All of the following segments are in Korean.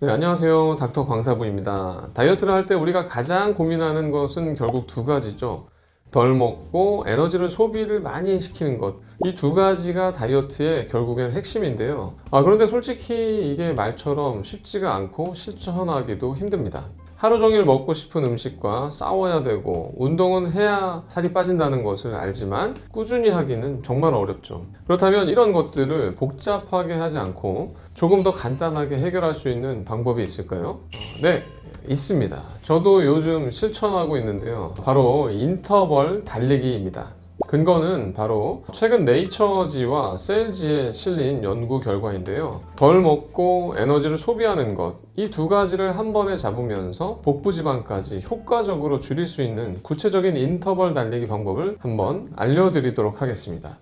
네, 안녕하세요. 닥터 광사부입니다. 다이어트를 할 때 우리가 가장 고민하는 것은 결국 두 가지죠. 덜 먹고 에너지를 소비를 많이 시키는 것. 이 두 가지가 다이어트의 결국엔 핵심인데요. 그런데 솔직히 이게 말처럼 쉽지가 않고 실천하기도 힘듭니다. 하루 종일 먹고 싶은 음식과 싸워야 되고 운동은 해야 살이 빠진다는 것을 알지만 꾸준히 하기는 정말 어렵죠. 그렇다면 이런 것들을 복잡하게 하지 않고 조금 더 간단하게 해결할 수 있는 방법이 있을까요? 네, 있습니다. 저도 요즘 실천하고 있는데요. 바로 인터벌 달리기입니다. 근거는 바로 최근 네이처지와 셀지에 실린 연구 결과인데요. 덜 먹고 에너지를 소비하는 것, 이 두 가지를 한 번에 잡으면서 복부 지방까지 효과적으로 줄일 수 있는 구체적인 인터벌 달리기 방법을 한번 알려드리도록 하겠습니다.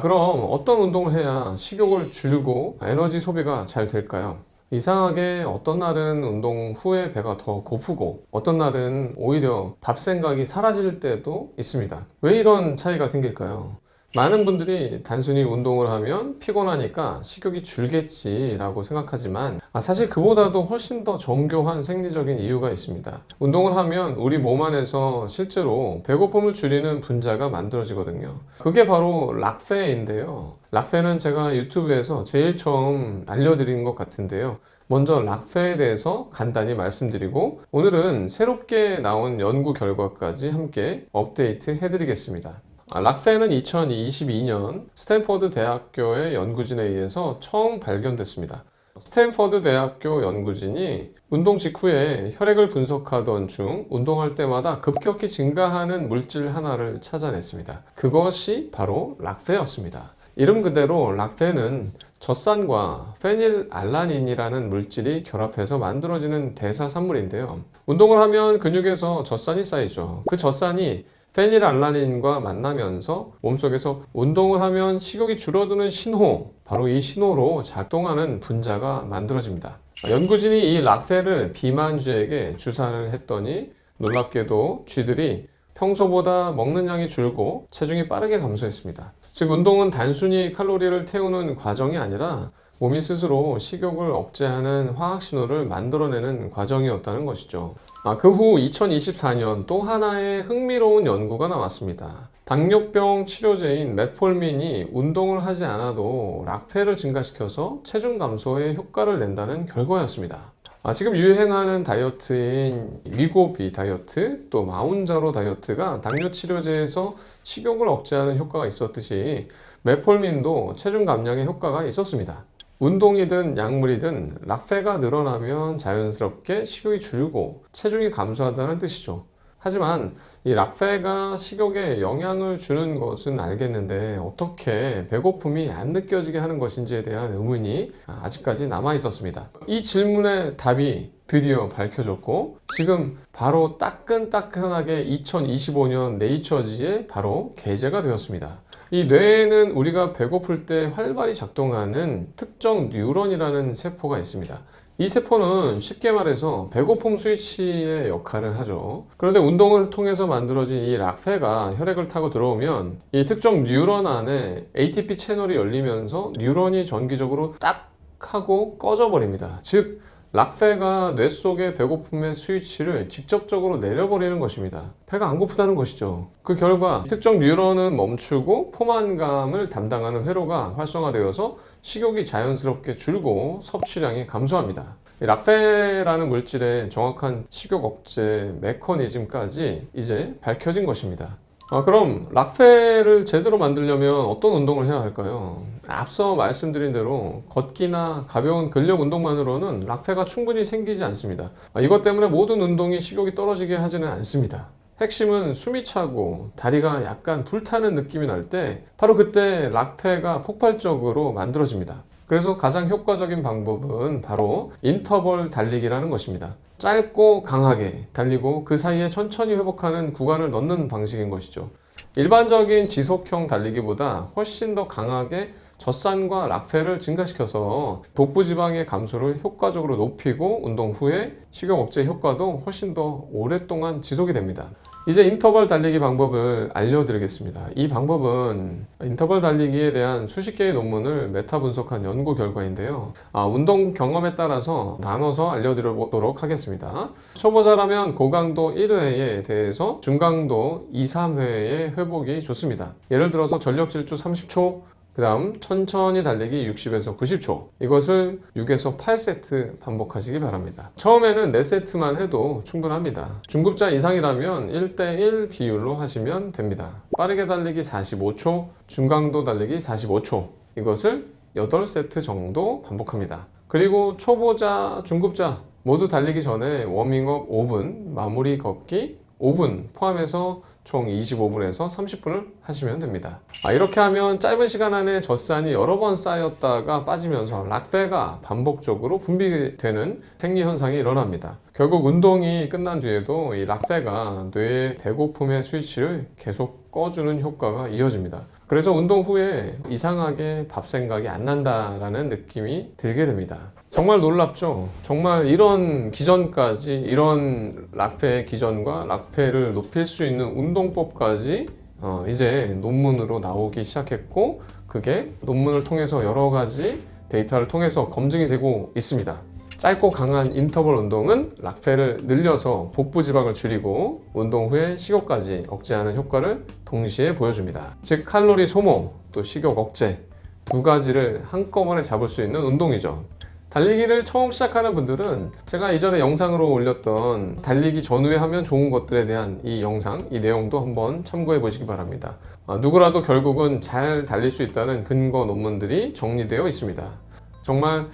그럼 어떤 운동을 해야 식욕을 줄이고 에너지 소비가 잘 될까요? 이상하게 어떤 날은 운동 후에 배가 더 고프고 어떤 날은 오히려 밥 생각이 사라질 때도 있습니다. 왜 이런 차이가 생길까요? 많은 분들이 단순히 운동을 하면 피곤하니까 식욕이 줄겠지라고 생각하지만 사실 그보다도 훨씬 더 정교한 생리적인 이유가 있습니다. 운동을 하면 우리 몸 안에서 실제로 배고픔을 줄이는 분자가 만들어지거든요. 그게 바로 락페인데요. 락페는 제가 유튜브에서 제일 처음 알려드린 것 같은데요. 먼저 락페에 대해서 간단히 말씀드리고 오늘은 새롭게 나온 연구 결과까지 함께 업데이트 해드리겠습니다. 락페는 2022년 스탠퍼드 대학교의 연구진에 의해서 처음 발견됐습니다. 스탠퍼드 대학교 연구진이 운동 직후에 혈액을 분석하던 중 운동할 때마다 급격히 증가하는 물질 하나를 찾아냈습니다. 그것이 바로 락페였습니다. 이름 그대로 락페는 젖산과 페닐알라닌이라는 물질이 결합해서 만들어지는 대사산물인데요. 운동을 하면 근육에서 젖산이 쌓이죠. 그 젖산이 페닐알라닌과 만나면서 몸속에서 운동을 하면 식욕이 줄어드는 신호, 바로 이 신호로 작동하는 분자가 만들어집니다. 연구진이 이 락페를 비만쥐에게 주사를 했더니 놀랍게도 쥐들이 평소보다 먹는 양이 줄고 체중이 빠르게 감소했습니다. 즉 운동은 단순히 칼로리를 태우는 과정이 아니라 몸이 스스로 식욕을 억제하는 화학 신호를 만들어내는 과정이었다는 것이죠. 그 후 2024년 또 하나의 흥미로운 연구가 나왔습니다. 당뇨병 치료제인 메폴민이 운동을 하지 않아도 락페를 증가시켜서 체중 감소에 효과를 낸다는 결과였습니다. 지금 유행하는 다이어트인 위고비 다이어트 또 마운자로 다이어트가 당뇨 치료제에서 식욕을 억제하는 효과가 있었듯이 메폴민도 체중 감량에 효과가 있었습니다. 운동이든 약물이든 락페가 늘어나면 자연스럽게 식욕이 줄고 체중이 감소한다는 뜻이죠. 하지만 이 락페가 식욕에 영향을 주는 것은 알겠는데 어떻게 배고픔이 안 느껴지게 하는 것인지에 대한 의문이 아직까지 남아 있었습니다. 이 질문의 답이 드디어 밝혀졌고 지금 바로 따끈따끈하게 2025년 네이처지에 바로 게재가 되었습니다. 이 뇌에는 우리가 배고플 때 활발히 작동하는 특정 뉴런이라는 세포가 있습니다. 이 세포는 쉽게 말해서 배고픔 스위치의 역할을 하죠. 그런데 운동을 통해서 만들어진 이 락페가 혈액을 타고 들어오면 이 특정 뉴런 안에 ATP 채널이 열리면서 뉴런이 전기적으로 딱 하고 꺼져 버립니다. 즉 락페가 뇌 속의 배고픔의 스위치를 직접적으로 내려버리는 것입니다. 배가 안 고프다는 것이죠. 그 결과 특정 뉴런은 멈추고 포만감을 담당하는 회로가 활성화되어서 식욕이 자연스럽게 줄고 섭취량이 감소합니다. 락페라는 물질의 정확한 식욕 억제 메커니즘까지 이제 밝혀진 것입니다. 그럼 락페를 제대로 만들려면 어떤 운동을 해야 할까요? 앞서 말씀드린 대로 걷기나 가벼운 근력 운동만으로는 락페가 충분히 생기지 않습니다. 이것 때문에 모든 운동이 식욕이 떨어지게 하지는 않습니다. 핵심은 숨이 차고 다리가 약간 불타는 느낌이 날 때 바로 그때 락페가 폭발적으로 만들어집니다. 그래서 가장 효과적인 방법은 바로 인터벌 달리기라는 것입니다. 짧고 강하게 달리고 그 사이에 천천히 회복하는 구간을 넣는 방식인 것이죠. 일반적인 지속형 달리기보다 훨씬 더 강하게 젖산과 락페를 증가시켜서 복부 지방의 감소를 효과적으로 높이고 운동 후에 식욕 억제 효과도 훨씬 더 오랫동안 지속이 됩니다. 이제 인터벌 달리기 방법을 알려드리겠습니다. 이 방법은 인터벌 달리기에 대한 수십 개의 논문을 메타 분석한 연구 결과인데요. 운동 경험에 따라서 나눠서 알려드려보도록 하겠습니다. 초보자라면 고강도 1회에 대해서 중강도 2, 3회의 회복이 좋습니다. 예를 들어서 전력 질주 30초, 그 다음 천천히 달리기 60에서 90초, 이것을 6에서 8세트 반복하시기 바랍니다. 처음에는 4세트만 해도 충분합니다. 중급자 이상이라면 1대1 비율로 하시면 됩니다. 빠르게 달리기 45초, 중강도 달리기 45초, 이것을 8세트 정도 반복합니다. 그리고 초보자, 중급자 모두 달리기 전에 워밍업 5분, 마무리 걷기 5분 포함해서 총 25분에서 30분을 하시면 됩니다. 이렇게 하면 짧은 시간 안에 젖산이 여러 번 쌓였다가 빠지면서 락페가 반복적으로 분비되는 생리현상이 일어납니다. 결국 운동이 끝난 뒤에도 이 락페가 뇌의 배고픔의 스위치를 계속 꺼주는 효과가 이어집니다. 그래서 운동 후에 이상하게 밥 생각이 안 난다라는 느낌이 들게 됩니다. 정말 놀랍죠? 정말 이런 기전까지, 이런 락페의 기전과 락페를 높일 수 있는 운동법까지 이제 논문으로 나오기 시작했고, 그게 논문을 통해서 여러 가지 데이터를 통해서 검증이 되고 있습니다. 짧고 강한 인터벌 운동은 락페를 늘려서 복부 지방을 줄이고 운동 후에 식욕까지 억제하는 효과를 동시에 보여줍니다. 즉 칼로리 소모, 또 식욕 억제 두 가지를 한꺼번에 잡을 수 있는 운동이죠. 달리기를 처음 시작하는 분들은 제가 이전에 영상으로 올렸던 달리기 전후에 하면 좋은 것들에 대한 이 영상, 이 내용도 한번 참고해 보시기 바랍니다. 누구라도 결국은 잘 달릴 수 있다는 근거 논문들이 정리되어 있습니다. 정말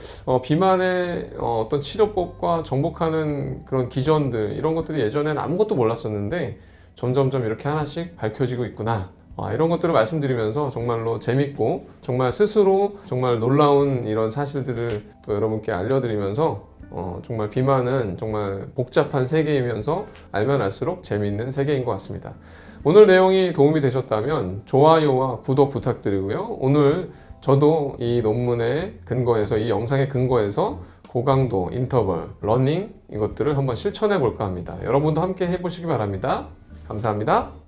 비만의 어떤 치료법과 정복하는 그런 기전들, 이런 것들이 예전에는 아무것도 몰랐었는데 점점점 이렇게 하나씩 밝혀지고 있구나, 이런 것들을 말씀드리면서 정말로 재밌고 정말 스스로 정말 놀라운 이런 사실들을 또 여러분께 알려드리면서 정말 비만은 정말 복잡한 세계이면서 알면 알수록 재미있는 세계인 것 같습니다. 오늘 내용이 도움이 되셨다면 좋아요와 구독 부탁드리고요. 오늘 저도 이 논문의 근거에서, 이 영상의 근거에서 고강도 인터벌, 러닝 이것들을 한번 실천해 볼까 합니다. 여러분도 함께 해보시기 바랍니다. 감사합니다.